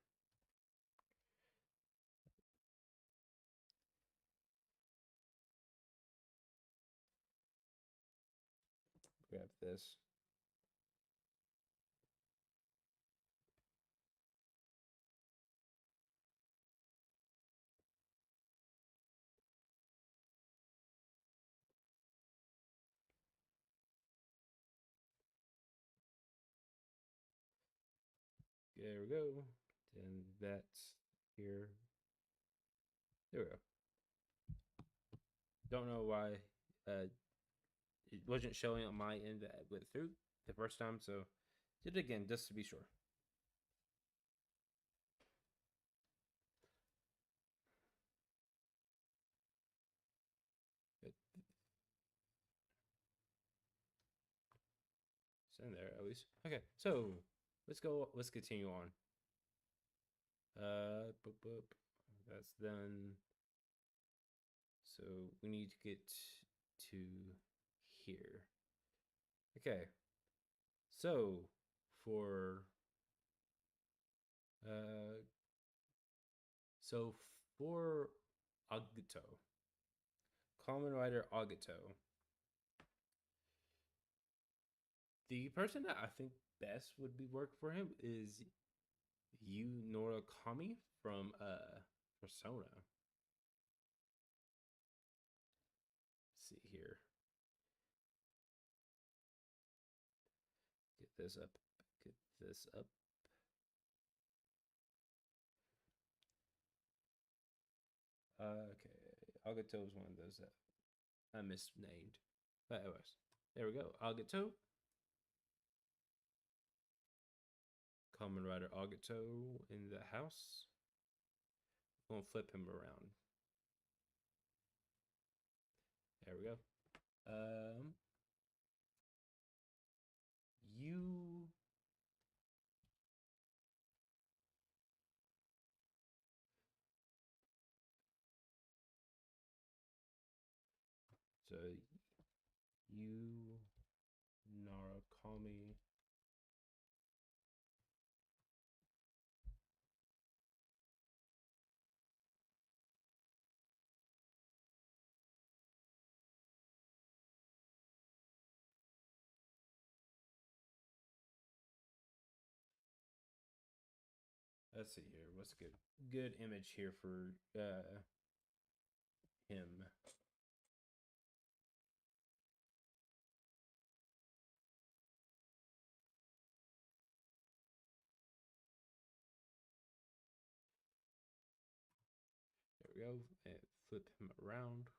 Grab this. There we go. And that's here. There we go. Don't know why it wasn't showing on my end that I went through the first time, so did it again just to be sure. It's in there at least. Okay, so let's go. Let's continue on. Boop, boop. That's done. So we need to get to here. Okay. So for uh so for Agito, Kamen Rider Agito, the person that I think best would be work for him is Yu Norakami from Persona. Let's see here. Get this up. Get this up. Okay, Agito is one of those that I misnamed. But anyways, there we go. Agito. Kamen Rider Agito in the house. I'm gonna flip him around. There we go. You so you Narakami. Let's see here. What's a good image here for him? There we go. And flip him around.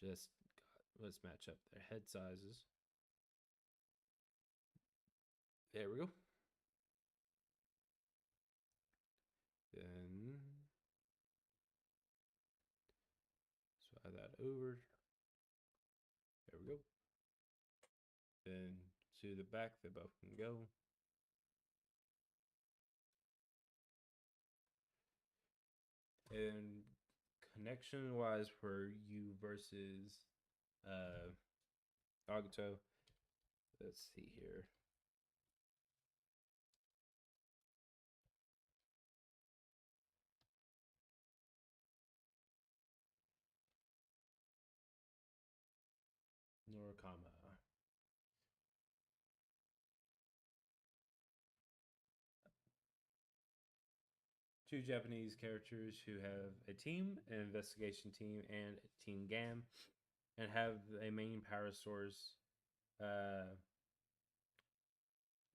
Just let's match up their head sizes. There we go. Then slide that over. There we go. Then to the back, they both can go. And connection wise for you versus Agito, let's see here. Norakama. Two Japanese characters who have a team, an investigation team, and Team GAM, and have a main power source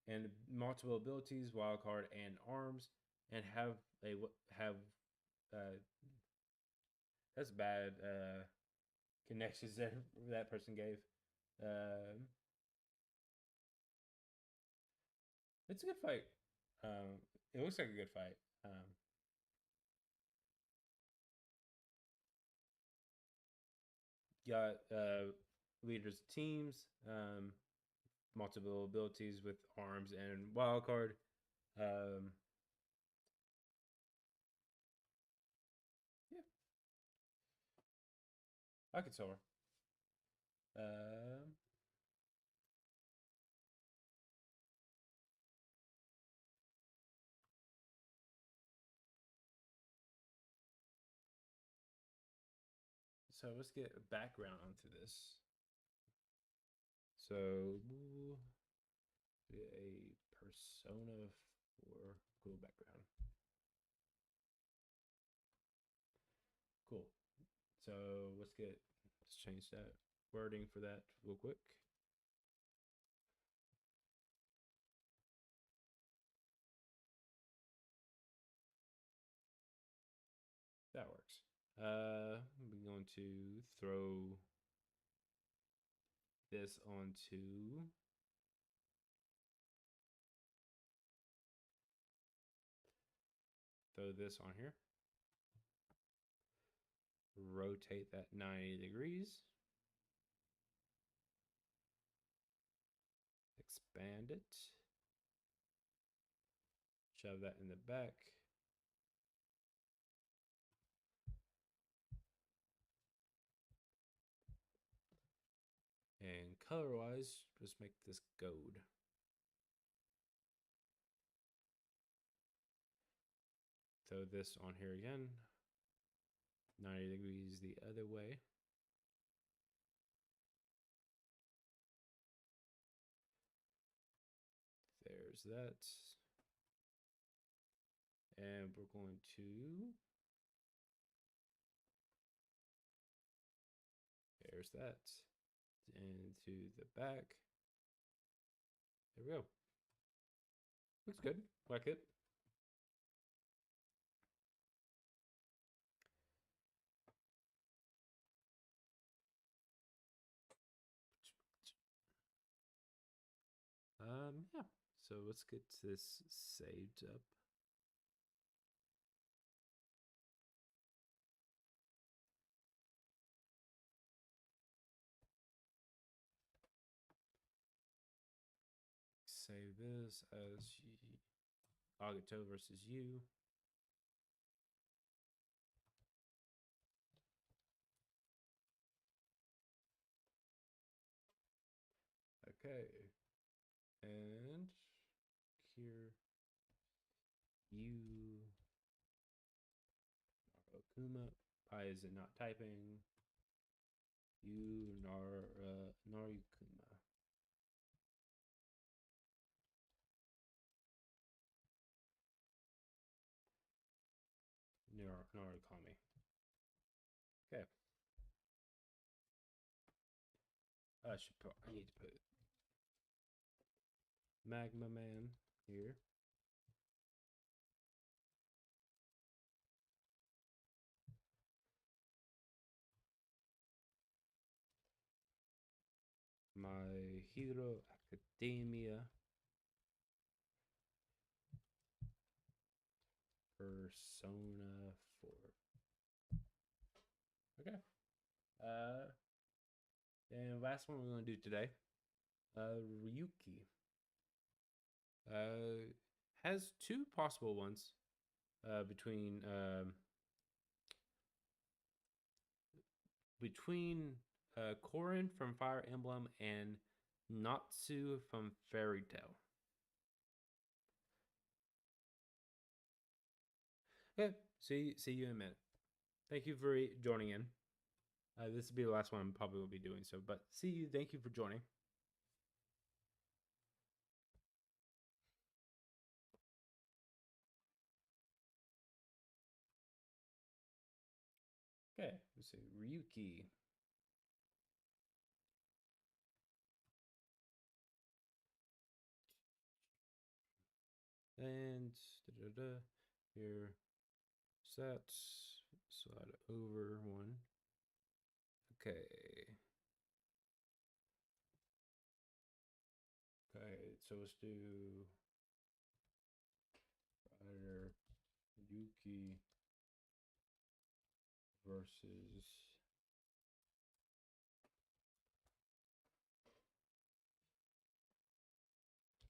and multiple abilities, wildcard, and arms, and have uh, that's bad connections that that person gave. Um, it's a good fight. It looks like a good fight. Got leaders of teams, multiple abilities with arms and wildcard. Yeah, I could tell her. So let's get a background onto this. So a persona for cool background. Cool. So let's change that wording for that real quick. That works. I'm going to throw this onto this on here. Rotate that 90 degrees. Expand it. Shove that in the back. And color-wise, just make this gold. Throw this on here again. 90 degrees the other way. There's that. And we're going to, there's that. And to the back. There we go. Looks good. Like it. Yeah. So let's get this saved up. Save this as Agato versus you. Okay. And here you Kuma. Why is it not typing? You Narukuma. Narukami. Okay. I need to put Magma Man here. My Hero Academia Persona 4. Okay. And last one we're going to do today, Ryuki. Has two possible ones between Korin from Fire Emblem and Natsu from Fairy Tail. Okay, see you in a minute. Thank you for joining in. This will be the last one I probably will be doing so, but see you. Thank you for joining. Okay, let's see. Ryuki. And here, set, slide over one. Okay. Okay, so let's do Rider Yuki versus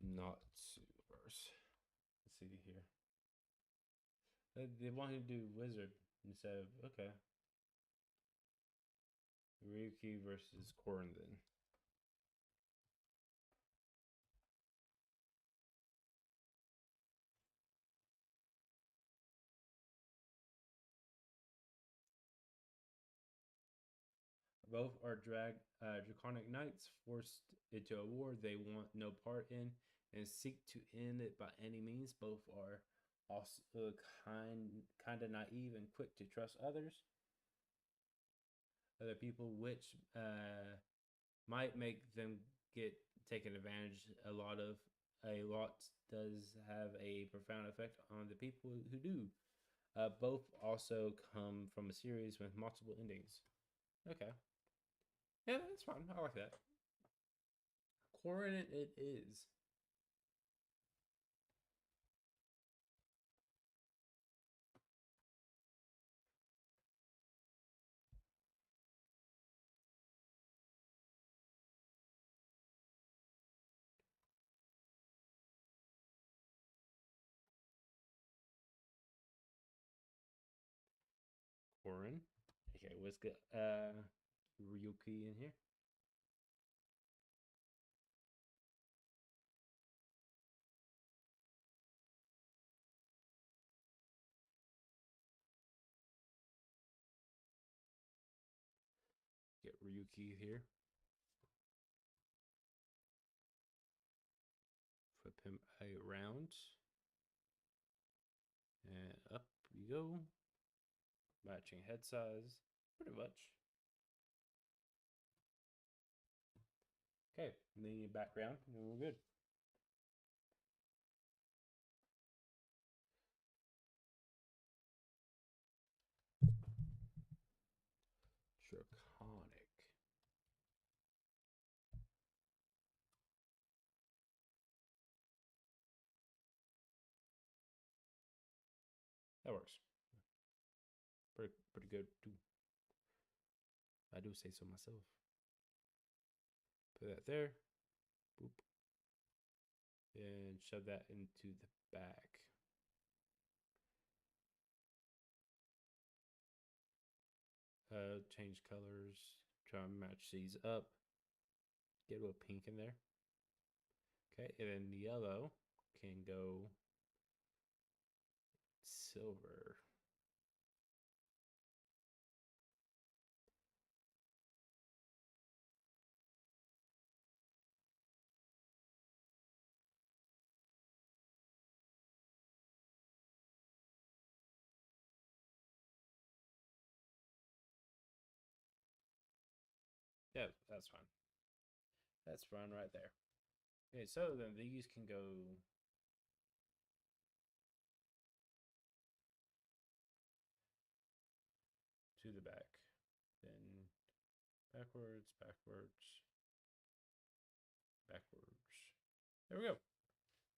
Natsuverse. Let's see here. They want you to do Wizard instead of, okay. Ryuki versus Korin then. Both are draconic knights forced into a war they want no part in and seek to end it by any means. Both are also kind of naive and quick to trust others. other people, which might make them get taken advantage. A lot does have a profound effect on the people who do. Both also come from a series with multiple endings. Okay, yeah, that's fine. I like that. Corin it is. Corin. Okay, let's get Ryuki in here. Get Ryuki here. Flip him around. And up we go. Matching head size. Pretty much. Okay, and then you background, and we're good. Draconic. That works. Pretty good too. I do say so myself. Put that there. Boop. And shove that into the back. Change colors. Try and match these up. Get a little pink in there. Okay, and then the yellow can go silver. Yeah, that's fine. That's fine right there. Okay, so then these can go to the back. Then backwards, backwards, backwards. There we go.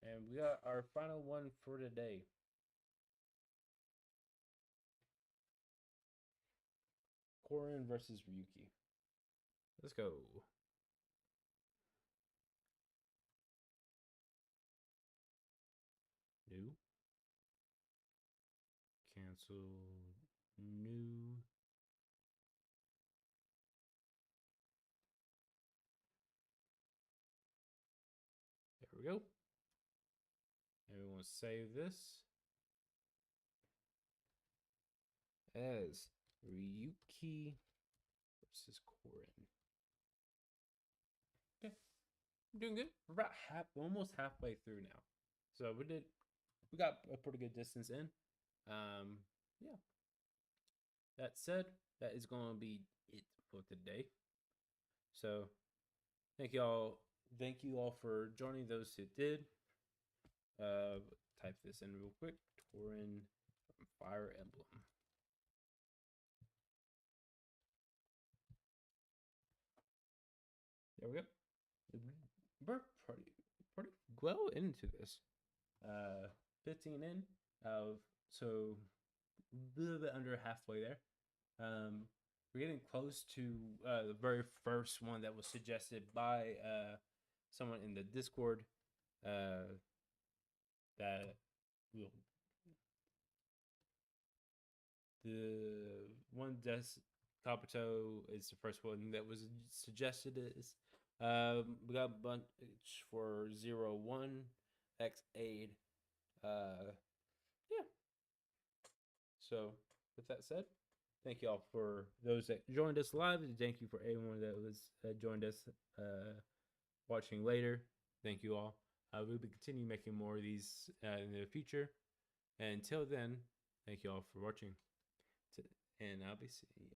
And we got our final one for today. Corin versus Ryuki. Let's go. New. Cancel. New. There we go. And we want to save this as Ryuki versus Corin. Okay, I'm doing good. We're about almost halfway through now. So we got a pretty good distance in. Yeah. That said, that is going to be it for today. So, thank you all. Thank you all for joining those who did. Type this in real quick. Torin from Fire Emblem. There we go. We're pretty well into this. 15 in. So a little bit under halfway there. We're getting close to the very first one that was suggested by someone in the Discord. That will the one Des Capito is the first one that was suggested. Is we got a bunch for 01 X Aid. Yeah. So with that said, thank you all for those that joined us live. Thank you for everyone that was joined us watching later. Thank you all. We'll be continuing making more of these in the future. And until then, thank you all for watching. And I'll be seeing you.